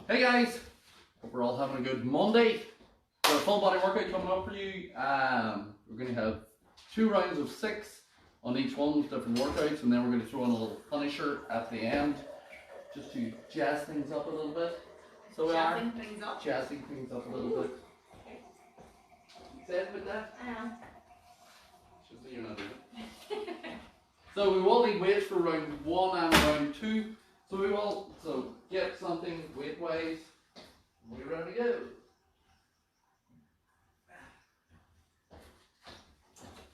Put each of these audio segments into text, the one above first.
Hey guys, hope we're all having a good Monday. Got a full body workout coming up for you. We're going to have 2 rounds of 6 on each one with different workouts, and then we're going to throw in a little finisher at the end just to jazz things up a little bit. So we are jazzing things up a little bit. Excited with that? I am. Just so you're not doing it. So we will need weights for round 1 and round 2. So we will get something weight wise. We're ready to go.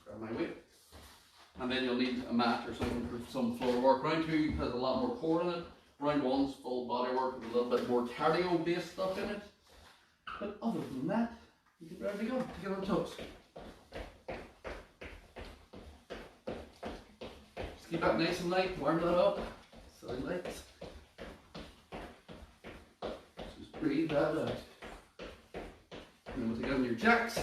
Grab my weight. And then you'll need a mat or something for some floor work. Round 2 has a lot more core in it. Round 1's full body work with a little bit more cardio based stuff in it. But other than that, you're ready to go. Get on toes. Just keep that nice and light, warm that up. Silly lights. Just breathe that out. And then we'll take on your jacks.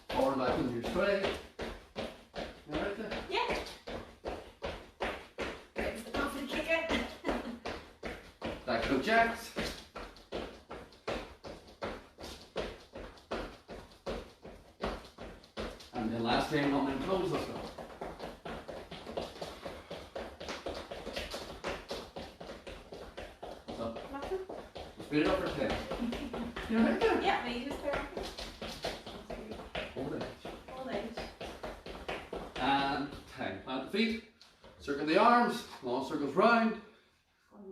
Forward back into your tray. You alright there? Yeah. It's the confident kicker. Back to the jacks. And then last time on them toes, let's go. What's up? Nothing? Speed it up for 10. You alright there? Yeah, we use there. Hold it. All right. And 10. Plant the feet. Circle the arms. Long circles round.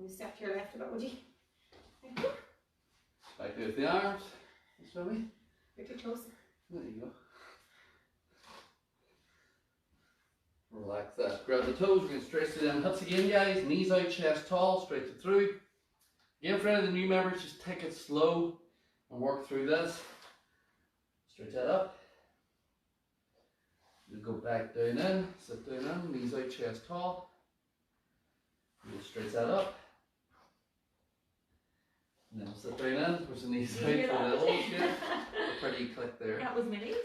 You step to your left a bit, would you? Thank you. Back with the arms. That's what I mean. You're too close. There you go. Relax that. Grab the toes. We're going to stretch to them hips again, guys. Knees out, chest tall. Stretch it through. Again, for any of the new members, just take it slow and work through this. Stretch that up. You go back down in. Sit down in. Knees out, chest tall. We'll stretch that up. And then we'll sit down in. Push the knees out for the elbows here. Pretty click there. That was my knees.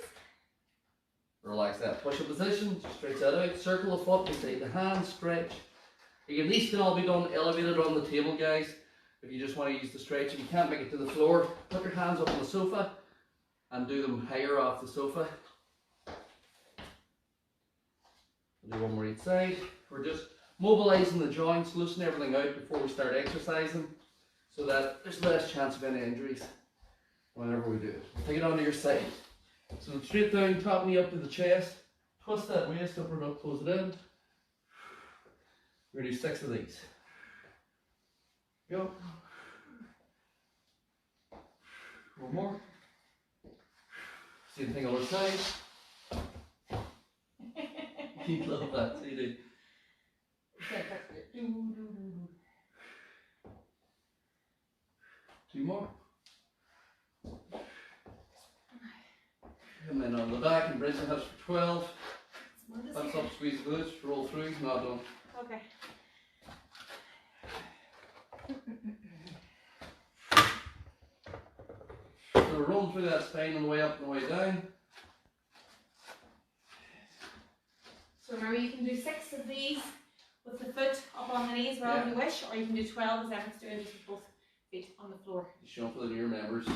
Relax that push-up position, just stretch that out, circle the foot, beside the hand, stretch. Again, these can all be done elevated on the table, guys. If you just want to use the stretch, if you can't make it to the floor, put your hands up on the sofa and do them higher off the sofa. We'll do one more each side. We're just mobilizing the joints, loosen everything out before we start exercising so that there's less chance of any injuries whenever we do it. Take it onto your side. So straight down, top knee up to the chest, twist that waist up and up, close it in. We're going to do 6 of these. Go. One more. Same thing other side. You love that, so you do. 2 more. And then on the back and bridge the hips for 12. Hips up, squeeze the glutes, roll through, not done. Okay. So we're rolling through that spine on the way up and the way down. So remember, you can do 6 of these with the foot up on the knees wherever you wish, or you can do 12 as Emma's doing, just with both feet on the floor. Show for the newer members,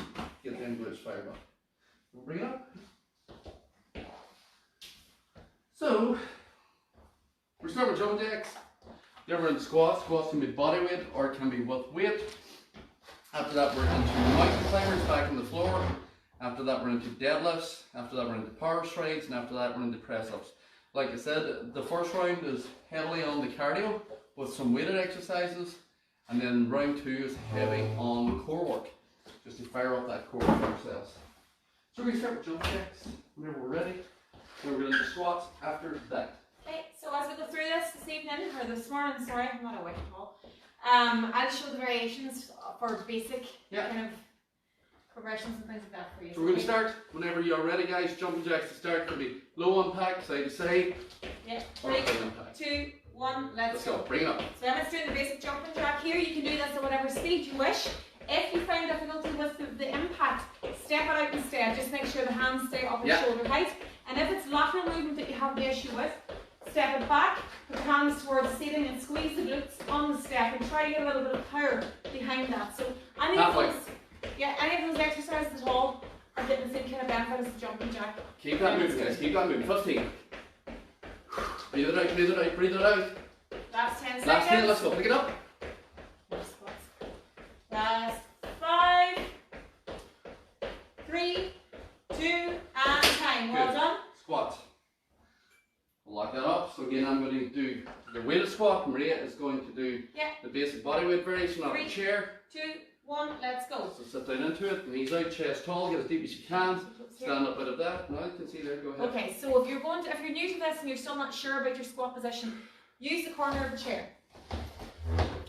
get them glutes fired up. We'll bring it up. So, we're starting with jumping jacks. Then we're in squats. Squats can be body weight or it can be with weight. After that, we're into mountain climbers back on the floor. After that, we're into deadlifts. After that, we're into power strides. And after that, we're into press ups. Like I said, the first round is heavily on the cardio with some weighted exercises. And then round 2 is heavy on core work, just to fire up that core for ourselves. So we're going to start with jump jacks whenever we're ready. Then we're going to do squats after that. Okay, so as we go through this evening, or this morning, sorry, I'm not awake at all. I'll show the variations for basic kind of progressions and things like that for you. So we're going to start whenever you're ready, guys. Jumping jacks to start can be low impact, side to side. Yeah, or 3, high impact. 2, 1, let's go. Bring it up. So Emma's doing the basic jumping jack here. You can do this at whatever speed you wish. If you find difficulty with the impact, step it out instead. Just make sure the hands stay up at shoulder height. And if it's lateral movement that you have the issue with, step it back, put your hands towards the ceiling and squeeze the glutes on the step and try to get a little bit of power behind that. So any of those exercises at all are getting the same kind of benefit as the jumping jack. Keep that moving, guys. Keep that moving. 15. Breathe it out, breathe it out, breathe it out. Last 10 seconds. Last 10, let's go. Pick it up. Last 5, 3, 2, and time. Well done. Squats. We'll lock that up. So again, I'm going to do the weighted squat. Maria is going to do the basic body weight variation on the chair. 2, 1, let's go. So sit down into it, knees out, chest tall, get as deep as you can. Stand up out of that. Now you can see there, go ahead. Okay, so if you're new to this and you're still not sure about your squat position, use the corner of the chair.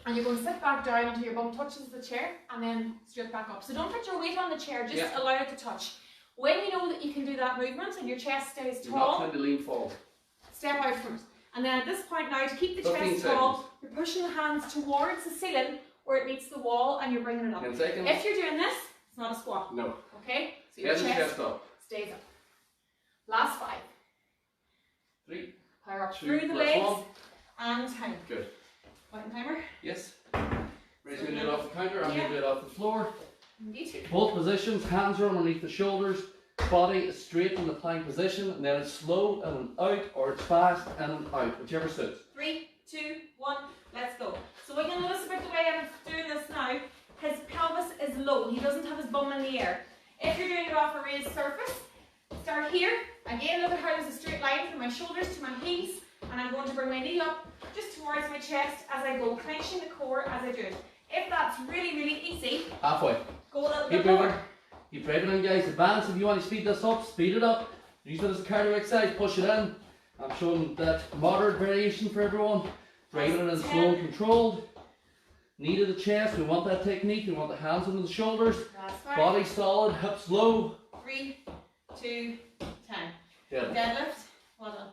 And you're going to sit back down until your bum touches the chair and then straight back up. So don't put your weight on the chair, just allow it to touch. When you know that you can do that movement and your chest stays tall, you're not trying to lean forward. Step out first. And then at this point now, to keep the chest tall, you're pushing the hands towards the ceiling where it meets the wall and you're bringing it up. 10 seconds. If you're doing this, it's not a squat. No. Okay? So your chest up. Stays up. Last 5. 3. Power up 2, through the legs. 1. And time. Good. Button timer. Yes. Raise your head off the counter, I'm going to do it off the floor. Indeed. Both positions, hands are underneath the shoulders, body is straight in the plank position, and then it's slow in and out, or it's fast in and out, whichever suits. 3, 2, 1, let's go. So what you'll notice about the way I'm doing this now, his pelvis is low, he doesn't have his bum in the air. If you're doing it off a raised surface, start here. Again, look at how there's a straight line from my shoulders to my heels, and I'm going to bring my knee up just towards my chest as I go, clenching the core as I do it. If that's really, really easy, halfway. Go a little Keep bit moving. more. Keep driving in, guys. Advance if you want to speed this up, speed it up. Use it as a cardio exercise, push it in. I'm showing that moderate variation for everyone. Driving it in slow and controlled. Knee to the chest, we want that technique. We want the hands under the shoulders. Body solid, hips low. 3, 2, 10. Yeah. Deadlift. Well done.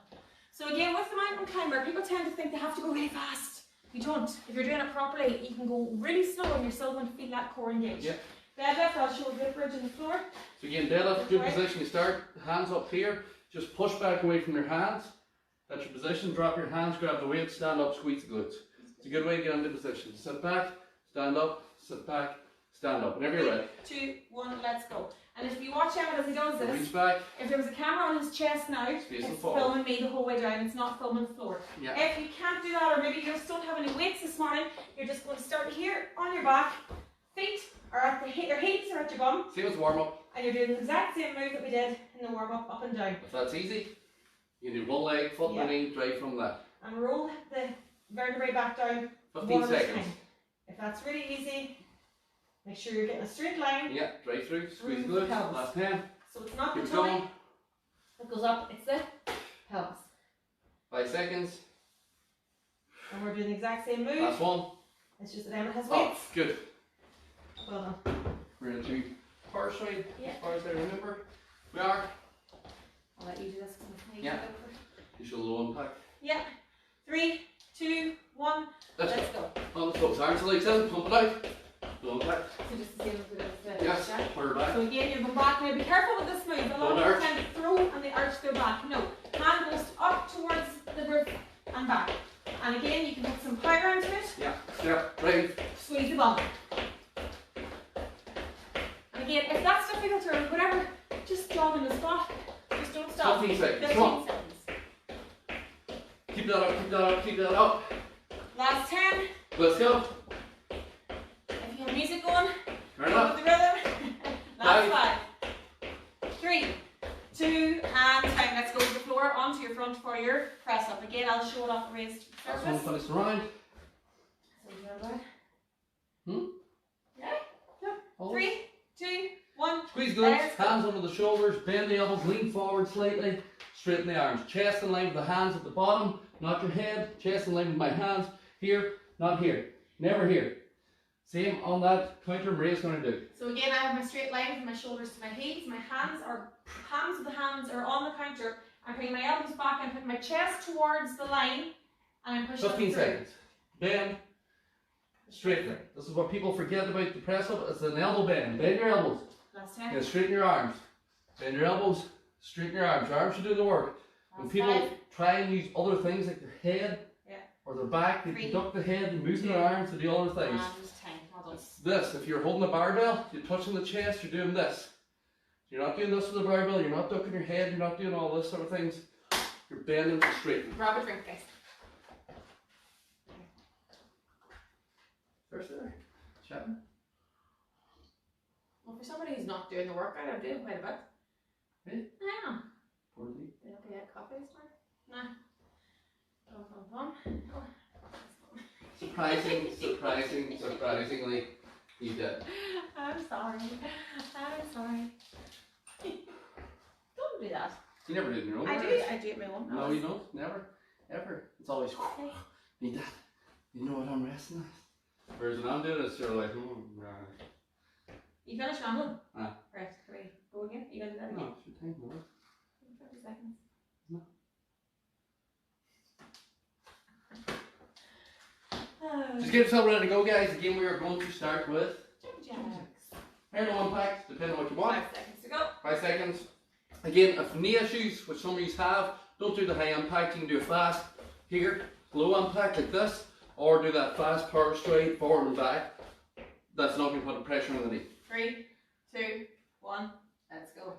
So again, with the mountain climber, people tend to think they have to go really fast. You don't. If you're doing it properly, you can go really slow and you're still going to feel that core engaged. Yeah. Deadlift, I'll show a good bridge in the floor. So again, deadlift, good position. You start, hands up here. Just push back away from your hands. That's your position. Drop your hands, grab the weight, stand up, squeeze the glutes. It's a good way to get into position. Sit back, stand up, sit back, stand up. Whenever you're ready. 2, 1, let's go. And if you watch out as he does this, reach back. If there was a camera on his chest now, it's filming me the whole way down, it's not filming the floor. Yeah. If you can't do that, or maybe you just don't have any weights this morning, you're just going to start here on your back, feet are at your hips or at your bum. Same as warm up. And you're doing the exact same move that we did in the warm up and down. If that's easy, you can do one leg, foot and knee, drive from that. And roll the vertebrae back down. 15 seconds. Time. If that's really easy, make sure you're getting a straight line. Yeah, drive through, squeeze glutes, last 10. So it's not Keep the tummy going. that goes up, it's the pelvis. 5 seconds. And we're doing the exact same move. Last one. It's just that Emma has weights. Good. Well done. We're going to do power swing, Yeah. as far as I remember. We are. I'll let you do this because I'm Yeah. You should low impact. Yeah. 3, 2, 1. Let's go. On the toes, arms and legs in, pump it out. Low impact. So just the same as we did with the Yes, jack. put her back. So again, you're going back. Now be careful with this move. A lot of people tend to throw and they arch their back. No. Hand goes up towards the roof and back. And again, you can put some power into it. Yeah, step, right. Squeeze the bum. And again, if that's difficult or whatever, just jog in the spot. Just don't stop. 15 seconds. 15 Come on. seconds. Keep that up, keep that up, keep that up. Last 10. Let's go. If you have music going, Turn go up. with the rhythm. Last 5, 3, 2, and time. Let's go to the floor onto your front for your press up. Again, I'll show it off the raised Last one, surface. finish the round. So you know that? Hmm? Yeah. Hold. 3, 2, 1. Squeeze glutes, hands under the shoulders, bend the elbows, lean forward slightly, straighten the arms. Chest in line with the hands at the bottom, not your head. Chest in line with my hands. Here, not here. Never here. Same on that counter Maria's going to do. So again, I have my straight line from my shoulders to my heels. My hands of the hands are on the counter. I'm bringing my elbows back and putting my chest towards the line, and I'm pushing 15 it through. seconds. Bend, straighten. This is what people forget about the press up. It's an elbow bend. Bend your elbows. Last 10. And straighten your arms. Bend your elbows, straighten your arms. Your arms should do the work. When Last people 5. try and use other things like their head or their back. They 3, duck the head and move their arms to do other things. and 10. Well done. This, if you're holding a barbell, you're touching the chest, you're doing this. You're not doing this with the barbell, you're not ducking your head, you're not doing all this sort of things. You're bending and straightening. Grab a drink, guys. First there, chatting. Well, for somebody who's not doing the workout, I'm doing quite a bit. Really? I am. Poorly. Did I get coffee this morning? Nah. Oh. Surprisingly, you did. I'm sorry. Don't do that. You never did in your own I words. do it my own. No, you don't. Never. Ever. It's always, need that. You know what I'm resting at. Whereas when I'm doing it, you're like, right. You finished rambling? Ah. Right, go again. You gonna do that again? No, it's your time, no. 50 seconds. No. Just get yourself ready to go, guys. Again, we are going to start with Jumping jacks. parallel impact, depending on what you want. 5 seconds to go. 5 seconds. Again, if knee issues, which some of you have, don't do the high impact. You can do a fast here, low impact like this, or do that fast power straight forward and back. That's not going to put pressure on the knee. 3, 2, 1. Let's go.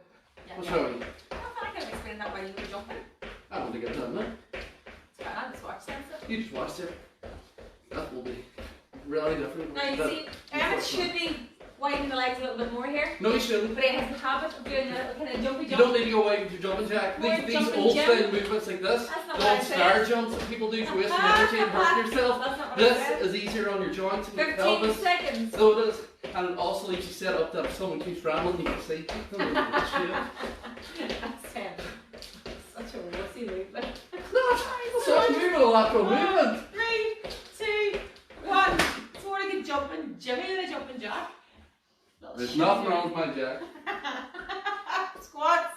What's wrong? I thought I could have explained that while you were jumping. I don't think I've done that. It's fine, I'll just watch that. You just watched it. That will be really different. Now you see, Emmett should be widening the legs a little bit more here. No, you shouldn't. But he has the habit of doing a little kind of jumpy You jump. don't need to go away with your jumping jack. More These jumping old jump. style movements like this, That's not the what I old said. star jumps that people do to waste energy and hurt yourself. That's not what I said. This is easier on your joints and your 15 pelvis. seconds. So it is. And it also leaves you set up that if someone keeps rambling, you can see. That's 10. Such a wussy movement. So I'm moving a lateral movement. 3, 2, 1. It's more like a jumping Jimmy than a jumping jack. There's nothing wrong with my jack. Squats.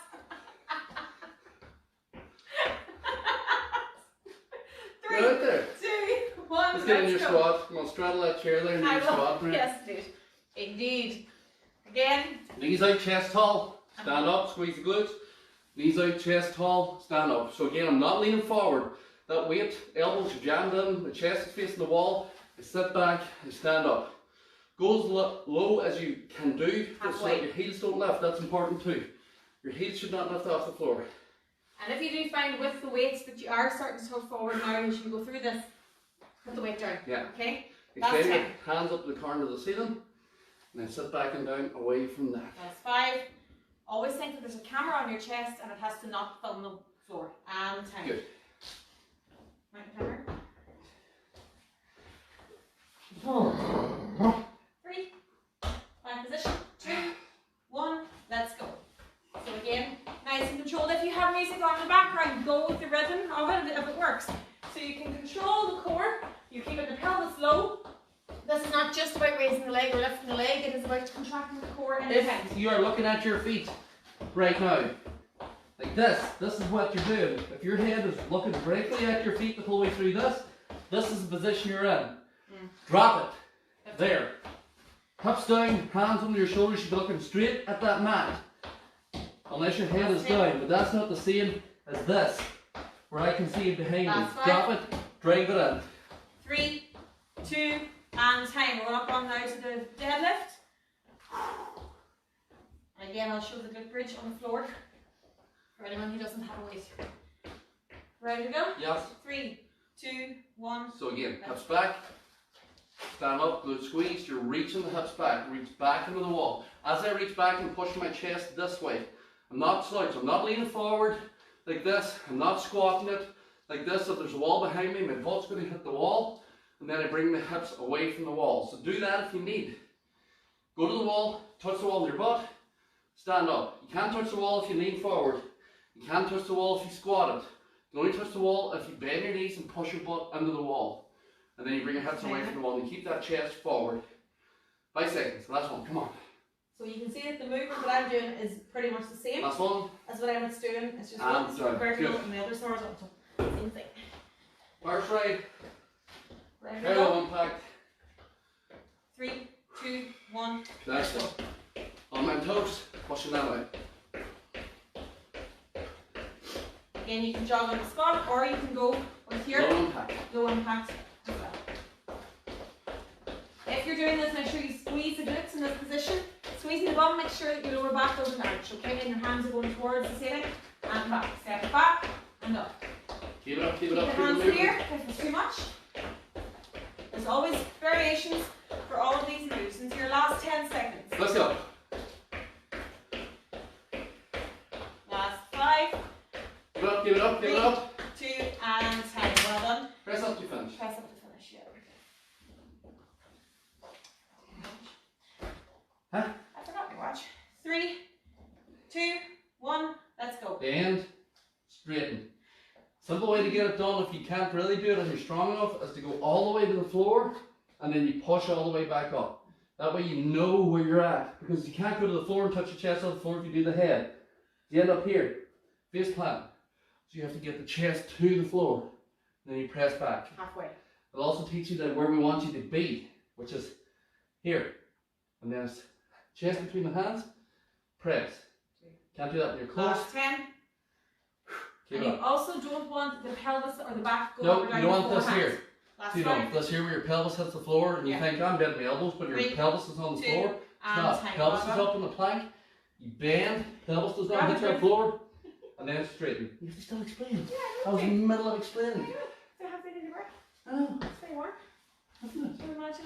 3, Right there. 2, 1. Let's get in your go. squat. Come on, straddle that chair there and do I your will. squat. Right? Yes, indeed. Indeed. Again. Knees out, chest tall. Stand up, squeeze the glutes. Knees out, chest tall, stand up. So again, I'm not leaning forward. That weight, elbows are jammed in, the chest is facing the wall. I sit back, I stand up. Go as low as you can do, just so that your heels don't lift. That's important too. Your heels should not lift off the floor. And if you do find with the weights that you are starting to tilt forward now, you should go through this. Put the weight down. Yeah. Okay? That's Extend 10. your hands up to the corner of the ceiling. And then sit back and down away from that. That's 5. Always think that there's a camera on your chest and it has to not film the floor. And 10. Good. Right, camera. 3. 5 position. 2, 1. Let's go. So again, nice and controlled. If you have music on in the background, go with the rhythm of it if it works. So you can control the core. You're keeping the pelvis low. This is not just about raising the leg or lifting the leg. It is about contracting the core and the head. If you are looking at your feet right now, like this is what you're doing. If your head is looking directly at your feet the whole way through this is the position you're in. Drop it. There. Hips down, hands under your shoulders, you should be looking straight at that mat. Unless your head is down, but that's not the same as this, where I can see you behind you. Drop it, drive it in. 3, 2, and time. We're going up on now to the deadlift. And again, I'll show the glute bridge on the floor for anyone who doesn't have a weight. Ready to go? Yes. 3, 2, 1. So again, hips back, stand up, glute squeeze, you're reaching the hips back, reach back into the wall. As I reach back and push my chest this way, I'm not slouching, I'm not leaning forward like this, I'm not squatting it like this. If there's a wall behind me, my butt's going to hit the wall, and then I bring the hips away from the wall. So do that if you need. Go to the wall, touch the wall with your butt, stand up. You can't touch the wall if you lean forward. You can't touch the wall if you squat it. You only touch the wall if you bend your knees and push your butt into the wall. And then you bring your hips away from the wall and you keep that chest forward. 5 seconds, last one, come on. So you can see that the movement that I'm doing is pretty much the same Last one. as what Emmett's doing. It's just And one done. vertical Good. and the other horizontal. Same thing. Bar stride, Ready to parallel go? impact. 3, 2, 1. That's it. On my toes, pushing that way. Again, you can jog on the squat, or you can go with your Low impact. low impact as well. If you're doing this, make sure you squeeze the glutes in this position. Squeezing the bum, make sure that your lower back doesn't arch, okay? And your hands are going towards the ceiling and back. Step back and up. Keep it up, keep it Keep up. the hands keep it here moving. if it's too much. There's always variations for all of these moves. Into your last 10 seconds. Let's go. Last 5, Keep it up, keep it up, keep it up. 2, and 10. Well done. Press up to finish. Press up to finish, yeah. Huh? I forgot my watch. 3, 2, 1, let's go. And straighten. Simple way to get it done if you can't really do it and you're strong enough is to go all the way to the floor and then you push all the way back up. That way you know where you're at, because you can't go to the floor and touch your chest on the floor if you do the head. You end up here, face plant. So you have to get the chest to the floor and then you press back. Halfway. It'll also teach you that where we want you to be, which is here. And then it's chest between the hands, press. Can't do that when you're close. Last 10. Keep And it you up. also don't want the pelvis or the back to go No, up or down you don't your want this forehand. here. Last So you 5, don't. This here where your pelvis hits the floor and you Yeah. think I'm bending my elbows, but your 3, pelvis is on the 2, floor. It's and not. 10. Pelvis is Well done. up on the plank. You bend, pelvis does not Grab hit it, your Ruth. floor, and then it's straighten. You have to still explain. I was in the middle of explaining. So have they in your breath? Oh, Stay warm. isn't it? Can you imagine?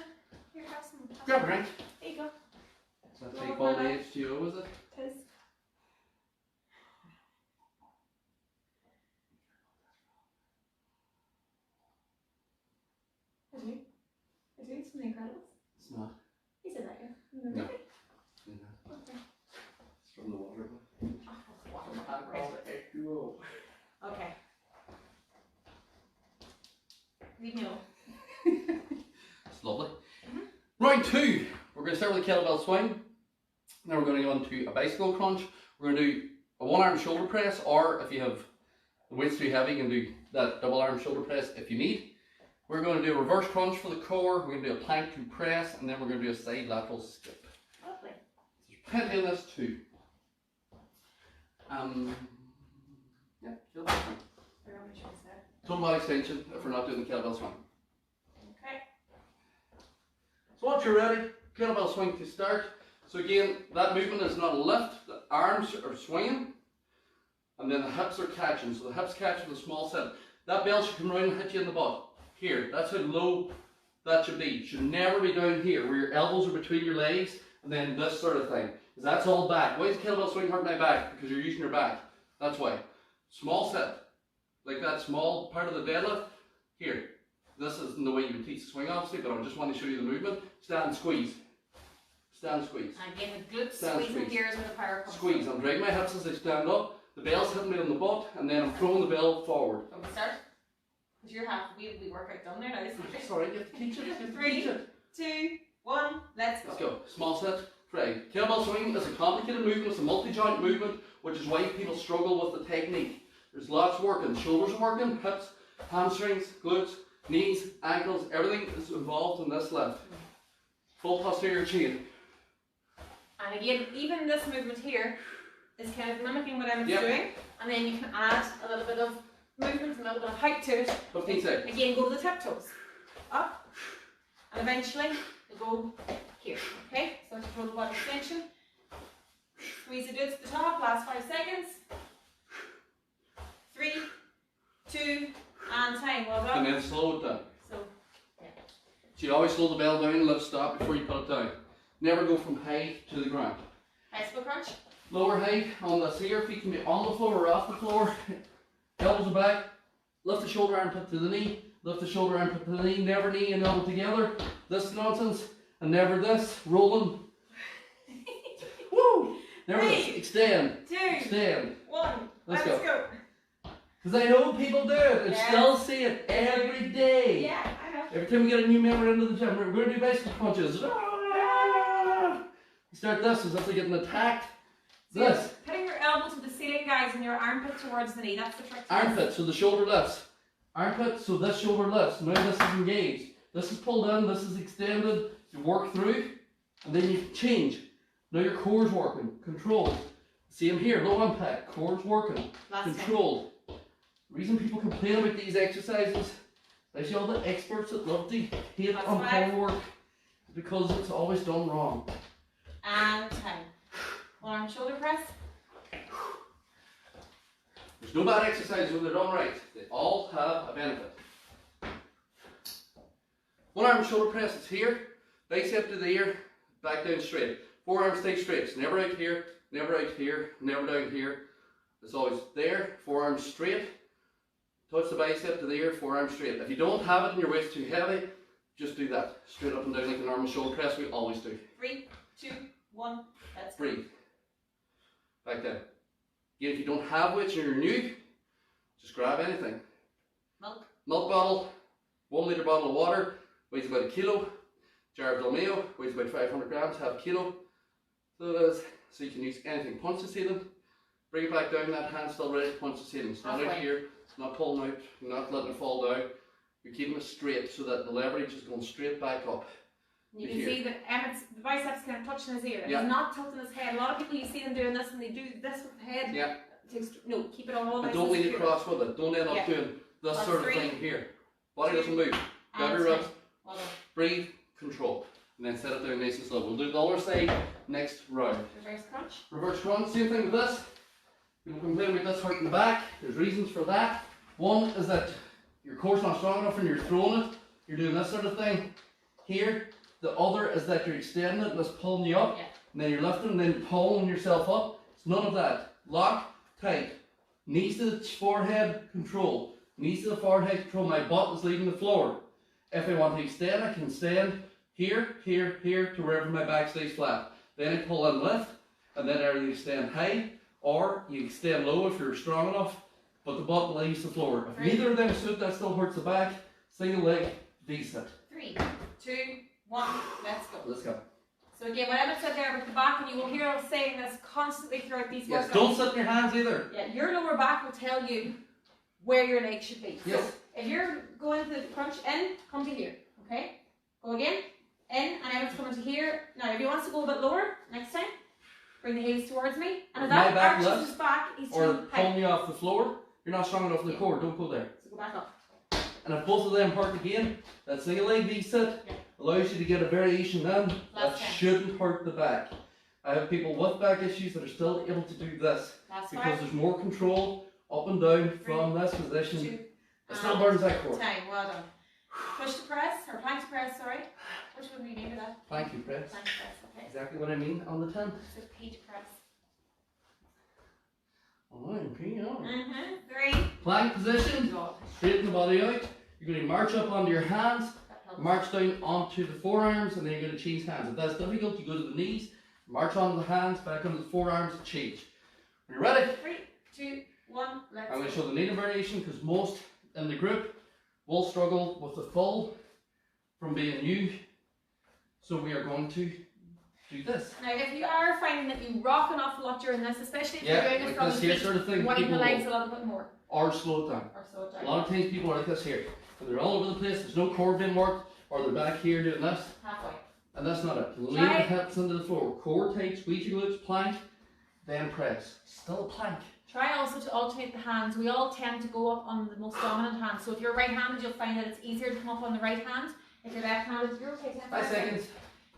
Here, have some. Grab a drink. There you go. Is that take all the H2O, is it? It is. I do. I do. It's from The Incredibles. It's not. He said that, yeah. No. Okay. It's from the water. Oh, H2O. okay. Leave me alone. It's lovely. Round 2. We're going to start with a kettlebell swing. Then we're going to go into a bicycle crunch. We're going to do a one-arm shoulder press, or if you have the weight's too heavy, you can do that double-arm shoulder press if you need. We're going to do a reverse crunch for the core. We're going to do a plank to press, and then we're going to do a side lateral skip. Lovely. There's plenty in this too. Yeah, kettlebell swing. We're on my choice there. Total body extension if we're not doing the kettlebell swing. Okay. So once you're ready, kettlebell swing to start. So again, that movement is not a lift, the arms are swinging, and then the hips are catching. So the hips catch with a small set. That bell should come around and hit you in the butt. Here, that's how low that should be. It should never be down here, where your elbows are between your legs, and then this sort of thing. Because that's all back. Why is kettlebell swing hurt my back? Because you're using your back. That's why. Small set. Like that small part of the deadlift. Here. This isn't the way you would teach the swing, obviously, but I just want to show you the movement. Stand and squeeze. Stand and squeeze. And again, the glutes Stand, squeezing squeeze. here is where the power comes Squeeze. I'm dragging my hips as I stand up. The bell's hitting me on the butt, and then I'm throwing the bell forward. from. So we start. Because you're half we workout done there now, isn't it? Sorry, you have to teach it. You have to 3, teach it. 2, 1, let's go. Let's go. Small set. Try. Kettlebell swing is a complicated movement. It's a multi-joint movement, which is why people struggle with the technique. There's lots working. Shoulders are working, hips, hamstrings, glutes, knees, ankles. Everything is involved in this lift. Full posterior chain. And again, even this movement here is kind of mimicking what I'm Yep. doing, and then you can add a little bit of movement, a little bit of height to it. 15 seconds. Again, go to the tiptoes, up, and eventually you go here. Okay, so it's total body extension. Squeeze it to the top. Last 5 seconds. 3, 2, and time. Well And done. then slow it down. So So you always slow the bell down and let it stop before you put it down. Never go from height to the ground. bicycle crunch. Lower height on this here, feet can be on the floor or off the floor. Elbows are back. Lift the shoulder armpit to the knee. Lift the shoulder armpit to the knee. Never knee and elbow together. This nonsense. And never this. Rolling. Woo! Never this. 3, Extend. 2, Extend. 1. Let's Let's go. go. Because I know people do it. And Yeah. still see it every day. Yeah, I know. Every time we get a new member into the gym, we're going to do bicycle punches. You start this as if they're getting attacked. So This. putting your elbow to the ceiling, guys, and your armpit towards the knee. That's the trick. to this. Armpit, so the shoulder lifts. Armpit, so this shoulder lifts. Now this is engaged. This is pulled in, this is extended. You work through, and then you change. Now your core's working. Controlled. Same here, low impact. Core's working. Last time. Controlled. The reason people complain about these exercises, especially all the experts that love to hate That's on right. power work, is because it's always done wrong. And time. One arm shoulder press. There's no bad exercises when they're done right. They all have a benefit. One arm shoulder press is here, bicep to the ear, back down straight. Forearm stay straight. It's never out here, never out here, never down here. It's always there, forearm straight. Touch the bicep to the ear, forearm straight. If you don't have it and your weight's too heavy, just do that. Straight up and down like a normal shoulder press, we always do. 3, 2, 1, let's go. Breathe. Back down. Again, if you don't have weights and you're new, just grab anything. Milk. Milk bottle, 1 litre bottle of water, weighs about 1 kilo. Jar of Dolmio, weighs about 500 grams, half a kilo. So it is. So you can use anything. Punch the ceiling, bring it back down, that hand's still ready to punch the ceiling. It's not out Halfway. here, it's not pulling out, you're not letting it fall down. You're keeping it straight so that the leverage is going straight back up. You can Here. see that Emmett's the biceps kind of touching his ear. Yeah. He's not tilting his head. A lot of people you see them doing this and they do this with the head. Yeah. No, keep it all And nice don't and lean secure. across with it. Don't end up Yeah. doing this That's sort of 3, thing here. Body 2, doesn't move. Grab and your ribs, 10. Well done. breathe, control. And then set it down nice and slow. We'll do the other side next round. Reverse crunch. Reverse crunch, same thing with this. People complain about this hurting the back. There's reasons for that. One is that your core's not strong enough and you're throwing it. You're doing this sort of thing here. The other is that you're extending it and it's pulling you up. Yeah. And then you're lifting and then pulling yourself up. It's none of that. Lock, tight. Knees to the forehead, control. Knees to the forehead, control. My butt is leaving the floor. If I want to extend, I can stand here, here, here to wherever my back stays flat. Then I pull and lift, and then either you extend high or you extend low if you're strong enough, but the butt leaves the floor. If Right. neither of them suit, that still hurts the back. Single leg, V-sit. 3, 2, 1, let's go. Let's go. So again, what Emmett said there with the back, and you will hear us saying this constantly throughout these Yes, workouts. don't sit in your hands either. Yeah, your lower back will tell you where your leg should be. Yes. So if you're going to crunch in, come to here. Okay? Go again. In, and Emmett's coming to here. Now, if he wants to go a bit lower next time, bring the heels towards me. And if My that back arches lifts, his back, he's Or too high. pulling you off the floor. You're not strong enough in the Yeah. core. Don't go there. So go back up. And if both of them hurt again, that single leg V-sit Yeah. allows you to get a variation in that Last 10. shouldn't hurt the back. I have people with back issues that are still able to do this Last because 5, there's more control up and down from this 2, position. It still and burns that core. time. Well done. Push to press, or plank to press, sorry. Which one do you name that? Thank you, press. Plank to press, okay. Exactly what I mean on the 10. So P to press. Alright, Mm-hmm. 3. plank position, Good. straighten the body out. You're going to march up onto your hands, That helps. march down onto the forearms, and then you're going to change hands. If that's difficult, you go to the knees, march onto the hands, back onto the forearms, change. Are you ready? 3, 2, 1, let's I'm going to go. show the native variation because most in the group will struggle with the full from being new. So we are going to do this. Now, if you are finding that you rock an awful lot during this, especially if Yeah, you're doing it like from this the here feet, sort of thing. widen the People legs a will, little bit more, or slow it down. or so it A down. lot of times people are like this here. When they're all over the place, there's no core being worked, or they're back here doing this. Halfway. And that's not it. Lean Try the it. hips into the floor. Core tight, squeeze your glutes, plank, then press. Still a plank. Try also to alternate the hands. We all tend to go up on the most dominant hand. So if you're right-handed, you'll find that it's easier to come up on the right hand. If you're left-handed, you're okay. 5 seconds.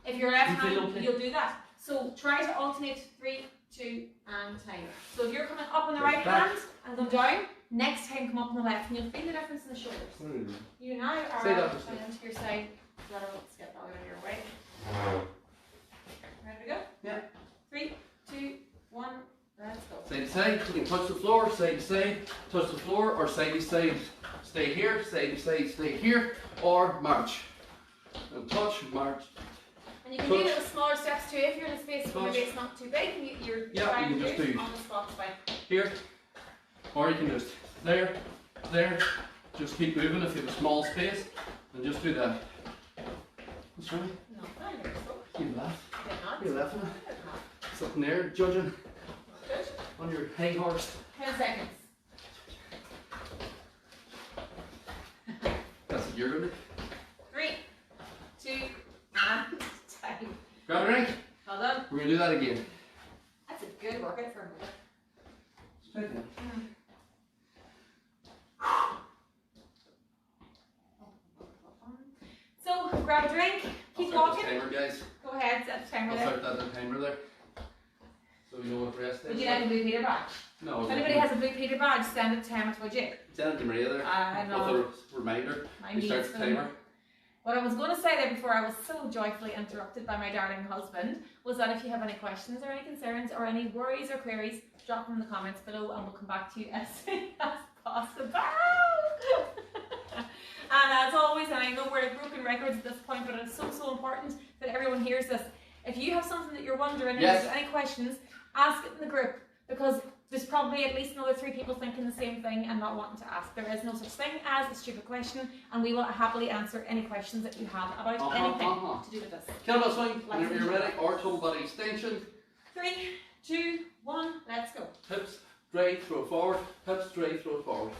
If you're You feel left-handed, okay? you'll do that. So try to alternate 3, 2, and time. So if you're coming up on the Right right back. hand and go down, next time come up on the left, and you'll feel the difference in the shoulders. You now are Say that going for a into your side. Let's get that out of your way. Ready to go? Yeah. 3, 2, 1, let's go. Side to side, you can touch the floor, side to side, touch the floor, or side to side. Stay here, side to side, stay here, or march. And touch, march. And you can do Touch. it with smaller steps too. If you're in a space where Touch. maybe it's not too big, and you're Yeah, trying you can to just do- on the spot, it's fine. Here. Or you can just there, there. Just keep moving if you have a small space, and just do that. What's wrong? No, fine, there we go. You laugh. Good not. You're laughing. Good not. Sitting there, judging Good. on your high horse. 10 seconds. That's what you're going to do. 3, 2, and time. Grab a drink. Well done. We're going to do that again. That's a good workout for a moment. Just take it. grab a drink, keep I'll start walking. the timer, guys. Go ahead, set the timer I'll there. start that in the timer there. So we know what rest Would is. you like a Blue Peter badge? No. If anybody has a Blue Peter badge, send it to him, would you? Send it to Maria there. I know. With a reminder. Mine We start needs the them. timer. What I was going to say there before I was so joyfully interrupted by my darling husband was that if you have any questions or any concerns or any worries or queries, drop them in the comments below and we'll come back to you as soon as possible. And as always, and I know we're at broken records at this point, but it's so important that everyone hears this. If you have something that you're wondering and Yes. there's any questions, ask it in the group, because there's probably at least another 3 people thinking the same thing and not wanting to ask. There is no such thing as a stupid question, and we will happily answer any questions that you have about anything to do with this. Kettlebell swing, whenever you're ready, or total body extension. 3, 2, 1, let's go. Hips straight, throw it forward. Hips straight, throw it forward.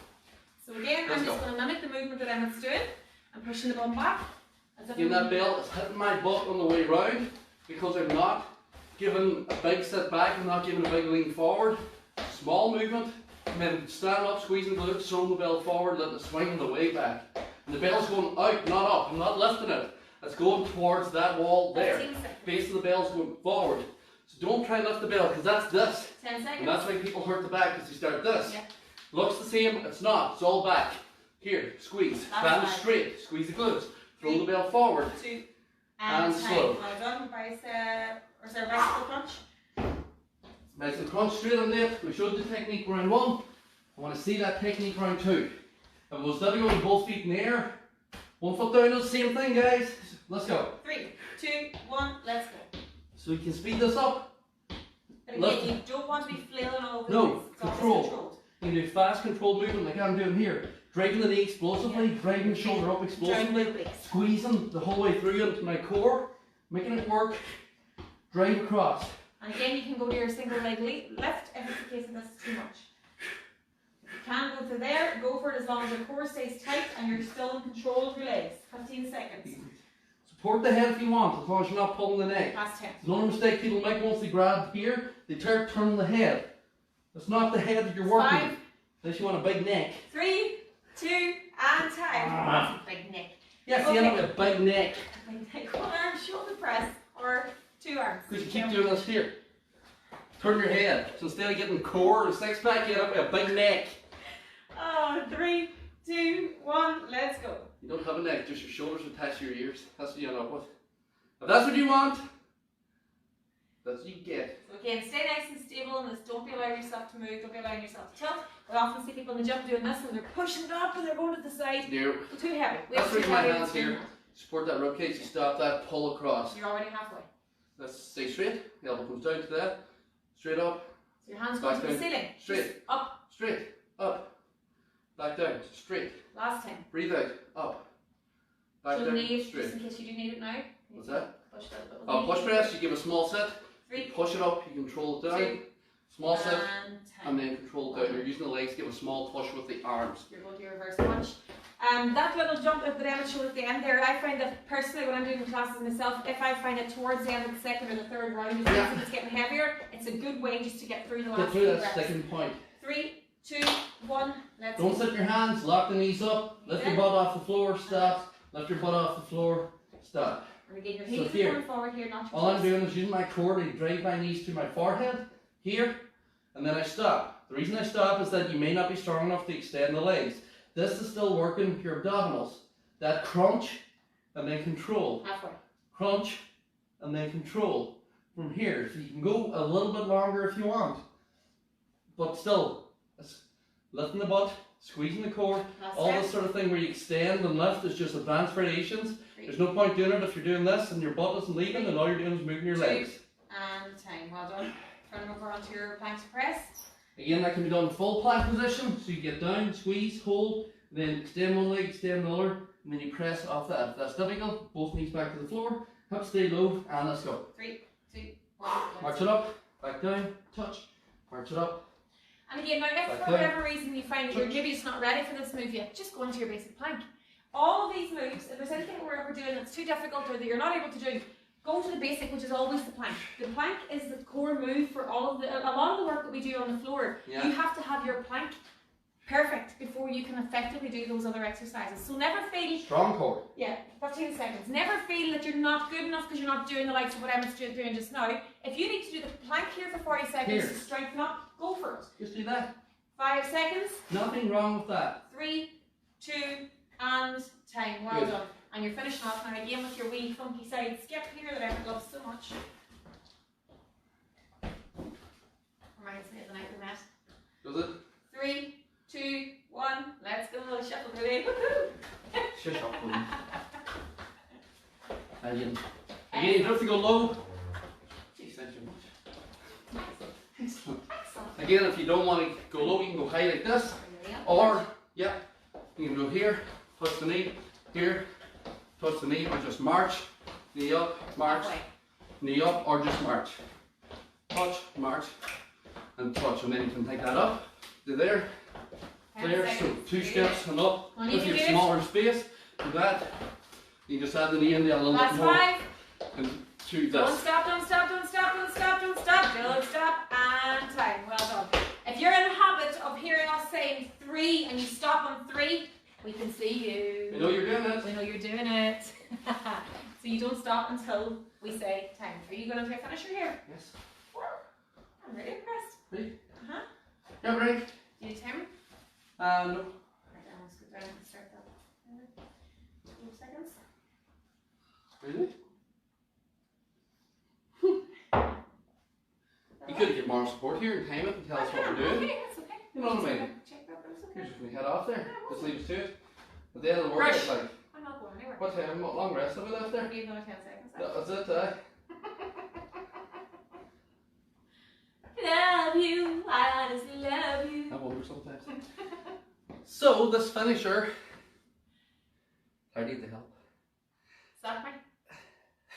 So again, Let's I'm just go. going to mimic the movement that Emma's doing. I'm pushing the bum back. As if Again, that belt is hitting my butt on the way round because I'm not giving a big sit back, I'm not giving a big lean forward. Small movement, and then stand up, squeezing the glutes, throwing the belt forward, letting it swing on the way back. And the belt's going out, not up. I'm not lifting it. It's going towards that wall there. 15 seconds. Base of the belt's going forward. So don't try and lift the belt because that's this. 10 seconds. And that's why people hurt the back because you start this. Yeah. Looks the same, it's not. It's all back. Here, squeeze. That's Band fine. straight. Squeeze the glutes. Throw 3, the belt forward. 2, And time. slow. Well done. Bicep, or sorry, bicycle crunch. Nice and crunch straight on that. We showed the technique round 1. I want to see that technique round 2. And we'll steady go with both feet in the air. 1 foot down, the same thing, guys. Let's go. 3, 2, 1, let's go. So we can speed this up. But Lift. again, you don't want to be flailing all over No, the place. It's always control. controlled. You can do fast controlled movement like I'm doing here. Driving the knee explosively, driving the shoulder up Down explosively, the obliques. squeezing the whole way through into my core, making it work. Drive across. And again, you can go to your single leg lift if it's the case that this is too much. If you can go to there, go for it as long as your core stays tight and you're still in control of your legs. 15 seconds. Support the head if you want, as long as you're not pulling the neck. Last 10. It's another mistake people make once they grab here, they turn the head. It's not the head that you're working 5, with. Unless you want a big neck. 3, 2, and time. Ah. Big neck. Yes, you end up with a big neck. Big neck. 1 arm shoulder press or 2 arms. Because you keep doing this here. Turn your head. So instead of getting core or six pack, you end up with a big neck. Oh, 3, 2, 1, let's go. You don't have a neck, just your shoulders attached to your ears. That's what you end up with. If that's what you want, that's what you get. So again, stay nice and stable in this. Don't be allowing yourself to move. Don't be allowing yourself to tilt. We often see people in the gym doing this and they're pushing it up and they're going to the side. There. Too heavy. We That's have where too my heavy hands to do here. Support that rib cage, you stop that, pull across. that. You're already halfway. Let's stay straight. The elbow comes down to that. Straight up. So your hands go Back to the down. ceiling. Straight. Just up. Straight. Up. Back down. Straight. Last time. Breathe out. Up. Back So the down. knees, Straight. just in case you do need it now. What's that? Push that a bit with Oh, the push knees. press, you give a small set. 3, Push it up, you control it down. 2, Small set. and And 10. then control it down. You're using the legs, give a small push with the arms. You're going to your reverse punch. That little jump that Emma showed at the end there, I find that personally when I'm doing the classes myself, if I find it towards the end of the second or the third round, if Yeah. it's getting heavier, it's a good way just to get through the last Get through few that reps. second point. 3, 2, 1, let's Don't go. sit your hands, lock the knees up, lift your Okay. butt off the floor, stop. Lift your butt off the floor, stop. And again, your So heels here, are going forward here, not your All I'm toes. doing is using my core to drive my knees to my forehead, here, and then I stop. The reason I stop is that you may not be strong enough to extend the legs. This is still working your abdominals. That crunch, and then control. Halfway. Crunch, and then control. From here, so you can go a little bit longer if you want. But still, it's lifting the butt, squeezing the core, Last all step. this sort of thing where you extend and lift is just advanced variations. 3, There's no point doing it if you're doing this and your butt isn't leaving and all you're doing is moving your 2, legs. and time. Well done. Turn over onto your plank to press. Again, that can be done in full plank position. So you get down, squeeze, hold, then extend one leg, extend the other, and then you press off that. If that's difficult, both knees back to the floor, hips stay low, and let's go. 3, 2, 1, March it up, back down, touch, march it up. And again, now if Back for down. whatever reason you find that you're Touch. maybe just not ready for this move yet, just go into your basic plank. All of these moves, if there's anything that we're ever doing that's too difficult or that you're not able to do, go to the basic, which is always the plank. The plank is the core move for all of a lot of the work that we do on the floor. Yeah. You have to have your plank Perfect. Before you can effectively do those other exercises. So never feel, Strong core. yeah, 15 seconds. Never feel that you're not good enough because you're not doing the likes of what Emma's doing just now. If you need to do the plank here for 40 seconds Here. to strengthen up, go for it. Just do that. 5 seconds. Nothing wrong with that. 3, 2, and time. Well Good. done. And you're finishing off now again with your wee funky side skip here that Emma loves so much. Reminds me of the night we met. Does it? 3, 2, 1. Let's go. Shuffle today. Woohoo! Shush up, please. Again, you don't have to go low. Jeez, thank you much. Excellent. Again, if you don't want to go low, you can go high like this. Or, yeah, you can go here, touch the knee, here, touch the knee, or just march. Knee up, march, Halfway. knee up, or just march. Touch, march, and touch. And then you can take that up to there. 10 There, so seconds. 2 steps and up. Well, you If can you do have it. smaller space, do that. You just add the knee in there a little Last bit more. 5. And 2 Don't this. stop, don't stop, don't stop, don't stop, don't stop, don't stop, and time. Well done. If you're in the habit of hearing us saying 3 and you stop on 3, we can see you. You know you're doing it. We know you're doing it. So you don't stop until we say time. Are you going to do a finisher here? Yes. I'm really impressed. Ready? Uh-huh. Yeah, break. Do you timer? No. Right, I want to scoot down and start that. 2 seconds. Really? You could get more support here and time it and tell us what we're doing. Okay, that's okay. You know what I mean? Check that, but it's okay. Here's if we head off there. Just leave us to it. At the end of the work, it's like, I'm not going anywhere. what time, what long rest have we left there? Give another 10 seconds. left. That's it, Love you, I honestly love you. I wonder sometimes. So, this finisher, I need the help. Stop me.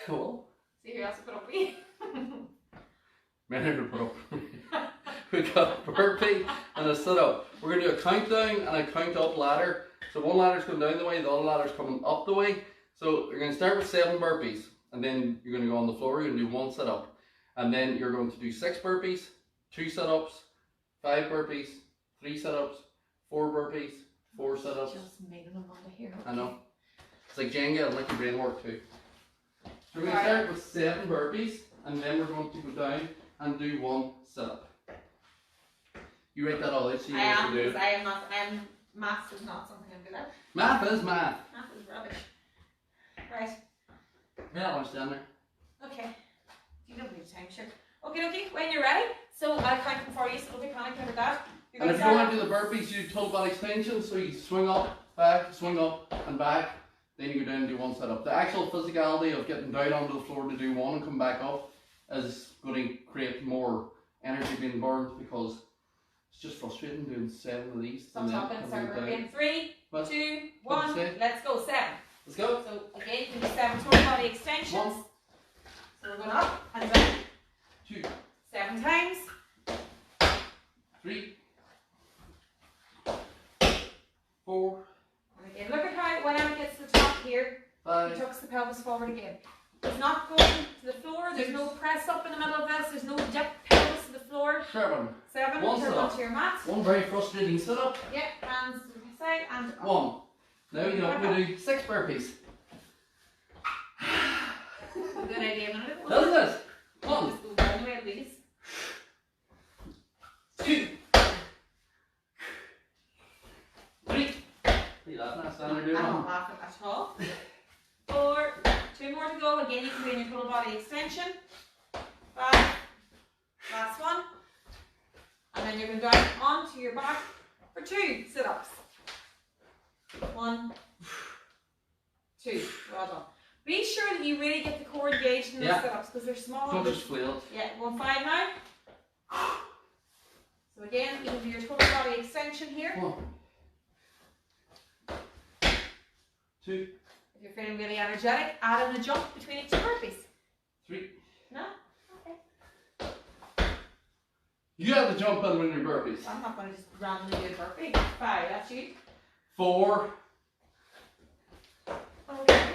Well, See who else put up with you. man, to put up. We got a burpee and a sit up. We're going to do a countdown and a count up ladder. So one ladder's going down the way, the other ladder's coming up the way. So you're going to start with 7 burpees, and then you're going to go on the floor, you're going to do 1 sit up. And then you're going to do 6 burpees, 2 sit ups, 5 burpees, 3 sit ups, 4 burpees, 4 sit ups. Just made them on here. I know. It's like Jenga and like your brain work too. So we're going to start with 7 burpees, and then we're going to go down and do 1 sit up. You write that all out so you know what to do. Because I am not, maths is not something I'm good at. Math is math. Math is rubbish. Right. Yeah, I understand there. Okay. You don't need a time, sure. Okay, when you're ready, so I'll count them for you, so don't be panicking about that. You're And gonna if you want start to do the burpees, you do total body extensions, so you swing up, and back, then you go down and do 1 sit up. The actual physicality of getting down onto the floor to do 1 and come back up is going to create more energy being burned, because it's just frustrating doing 7 of these. Stop talking, start working. 3, What? 2, What'd 1, you say? let's go, 7. Let's go. So again, you can do 7 total body extensions. 1, So we're going up and down 2, 7 times. 3, 4, And again, look at how when Emma gets to the top here, he 5, tucks the pelvis forward again. It's not going to the floor, there's no press up in the middle of this, there's no dip pelvis to the floor. 7. 7, One turn sit up. onto your mat. 1 very frustrating sit up. Yep, hands to the side and up. 1. Now you know we do 6 burpees. Good idea, I'm gonna do Does this? 1, Just go down the way at least. 2, 3. You laughing at standing there doing I'm 1. not laughing at all. 4, 2 more to go. Again, you can do in your total body extension. 5, last one. And then you're going down onto your back for 2 sit-ups. 1, 2. Well done. Be sure that you really get the core engaged in the Yeah. sit-ups because they're small. Don't just flail. Yeah, 1, 5 now. So again, you can do your total body extension here. 1, 2, If you're feeling really energetic, add in a jump between each burpees. 3. No? Okay. You have to jump in when you're burpees. I'm not going to just randomly do a burpee. 5, that's you. 4, Okay.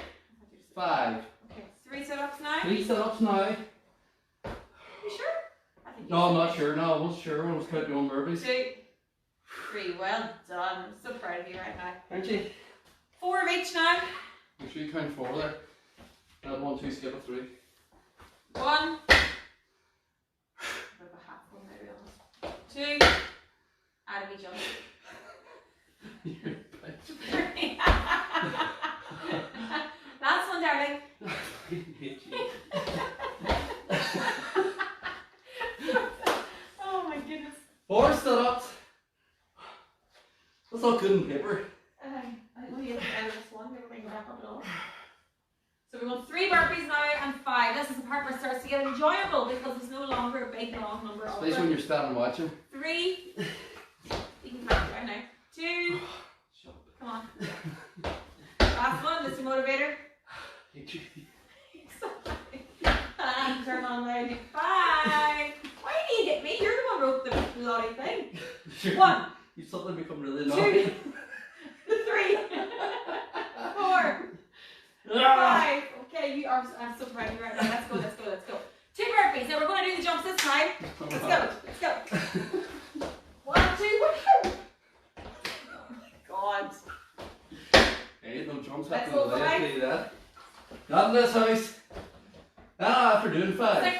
5. Okay, 3 sit-ups now. 3 sit-ups now. You sure? I think No, I'm not sure. No, I wasn't sure when I was counting on burpees. 2, 3. Well done. I'm so proud of you right now. Aren't you? 4 of each now. Make sure you count 4 there. Add 1, 2, skip a 3. 1. About a half one, maybe almost. 2. Out of each other. You're a bitch. 3. Last one, darling. Oh my goodness. 4 stood up. That's not good in paper. I don't know you have this one, never bring it back up at all. So we're going 3 burpees now and 5. This is the part where it starts to get enjoyable because it's no longer a big long number of Especially when you're standing watching. 3. You can count it right now. 2. Come on. Last one, Mr. Motivator. And turn on loud. 5. Why do you get me? You're the one who wrote the bloody thing. 1. You suddenly become really 2. naughty. 3. 4. 5. Okay, you are. I'm so proud of you right now. Let's go, let's go, let's go. 2 burpees. Now we're going to do the jumps this time. Let's go, let's go. 1, 2, 1. Oh my god. Hey, no jumps Let's happening go, today, 5. do that. Not in this house. Ah, after doing 5. 6.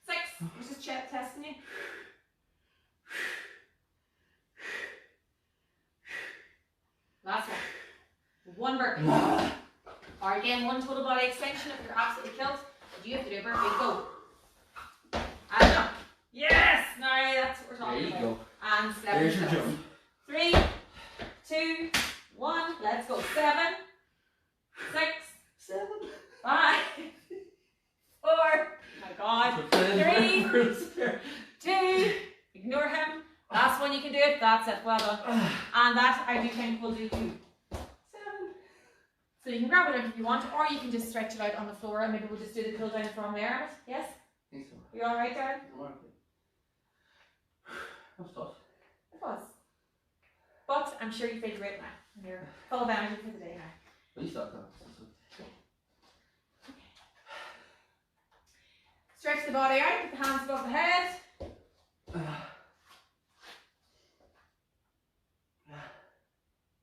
6. We're just testing you. Last one. 1 burpee. Or again, 1 total body extension if you're absolutely killed. But you have to do a burpee. Go. And jump. Yes! Now that's what we're There talking you about. go. And 7. There's your jumps. jump. 3, 2, 1. Let's go. 7, 6, 7. 5, 4. Oh my god. 3, 2. Ignore him. Last one, you can do it. That's it. Well done. And that I do think will do 2. 7. So you can grab whatever you want, or you can just stretch it out on the floor, and maybe we'll just do the pull down from there. Yes? I think so. You all right, Darren? I'm alright. That's tough. It was. But I'm sure you feel great now. And you're full of energy for the day now. At least that. Stretch the body out, put the hands above the head.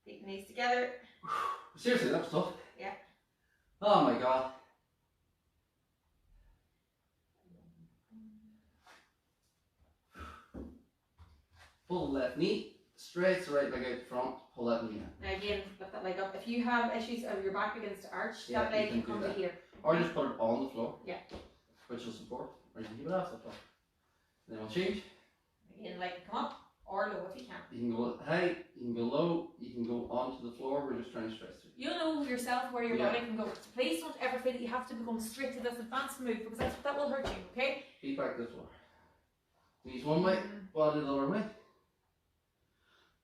Keep the knees together. Seriously, that was tough. Yeah. Oh my god. Pull the left knee, stretch the right leg out front, pull that knee in. Now again, lift that leg up. If you have issues of your back begins to arch, Yeah, that leg you can can come do to that. here. Or just put it on the floor. Yeah. Which will support. Or you can keep it off the floor. Then we'll change. Again, leg can come up or low if you can. You can go high, you can go low, you can go onto the floor. We're just trying to stretch through. You'll know yourself where your Yeah. body can go. So please don't ever feel that you have to become strict to this advanced move because that will hurt you, okay? Feet back to the floor. Knees one way, body the other way.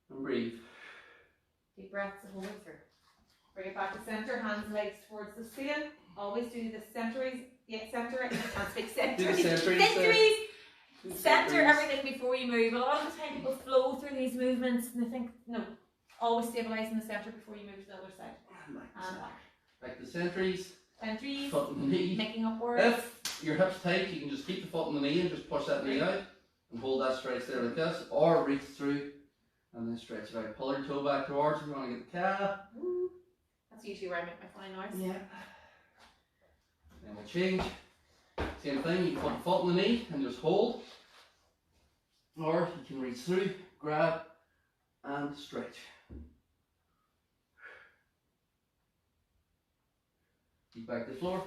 And breathe. Deep breaths the whole way through. Bring it back to center, hands and legs towards the ceiling. Always do the centuries. Yeah, center. I can't speak centuries. Do the centuries, Centuries. Center Centuries. everything before you move. A lot of the time people flow through these movements and they think, no, always stabilise in the centre before you move to the other side. And back to And center. back. Back to centuries. Centuries, Foot and knee. making upwards. If your hip's tight, you can just keep the foot on the knee and just push that knee out and hold that stretch there like this, or reach through and then stretch it out. Pull your toe back towards if you want to get the calf. That's usually where I make my funny noise. Yeah. Then we'll change. Same thing, you can put the foot on the knee and just hold. Or you can reach through, grab, and stretch. Keep back to the floor.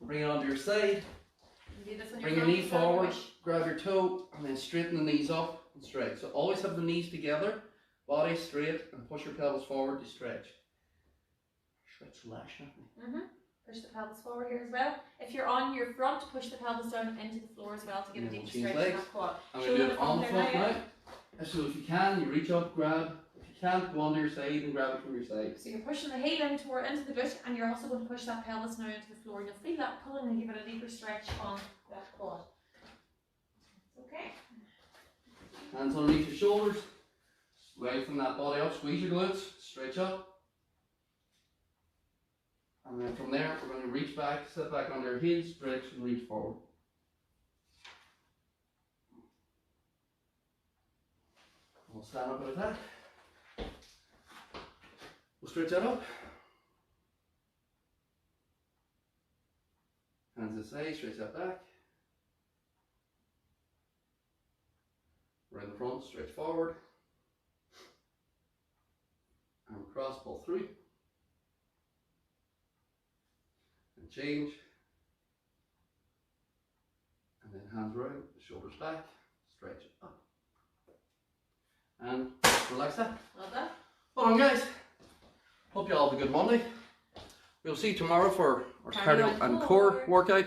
Bring it onto your side. You do this on Bring your front, knee you start forward, push. grab your toe, and then straighten the knees up and stretch. So always have the knees together, body straight, and push your pelvis forward to stretch. Stretch lash, Push the pelvis forward here as well. If you're on your front, push the pelvis down into the floor as well to get a And then deep we'll change stretch in legs. that quad. I'm Shoulder going to do it on the there front now, now. So if you can, you reach up, grab. If you can't, go onto your side and grab it from your side. So you're pushing the heel into the butt, and you're also going to push that pelvis now into the floor. And you'll feel that pulling and give it a deeper stretch on that quad. Okay. Hands underneath your shoulders. Lengthen that body up, squeeze your glutes, stretch up. And then from there, we're going to reach back, sit back on your heels, stretch and reach forward. We'll stand up like that. We'll stretch that up. Hands this side, stretch that back. Around the front, stretch forward. Arm across, pull through. And change. And then hands round, shoulders back, stretch up. And relax that. Well done. Well done, guys. Hope you all have a good Monday. We'll see you tomorrow for our cardio and core workout.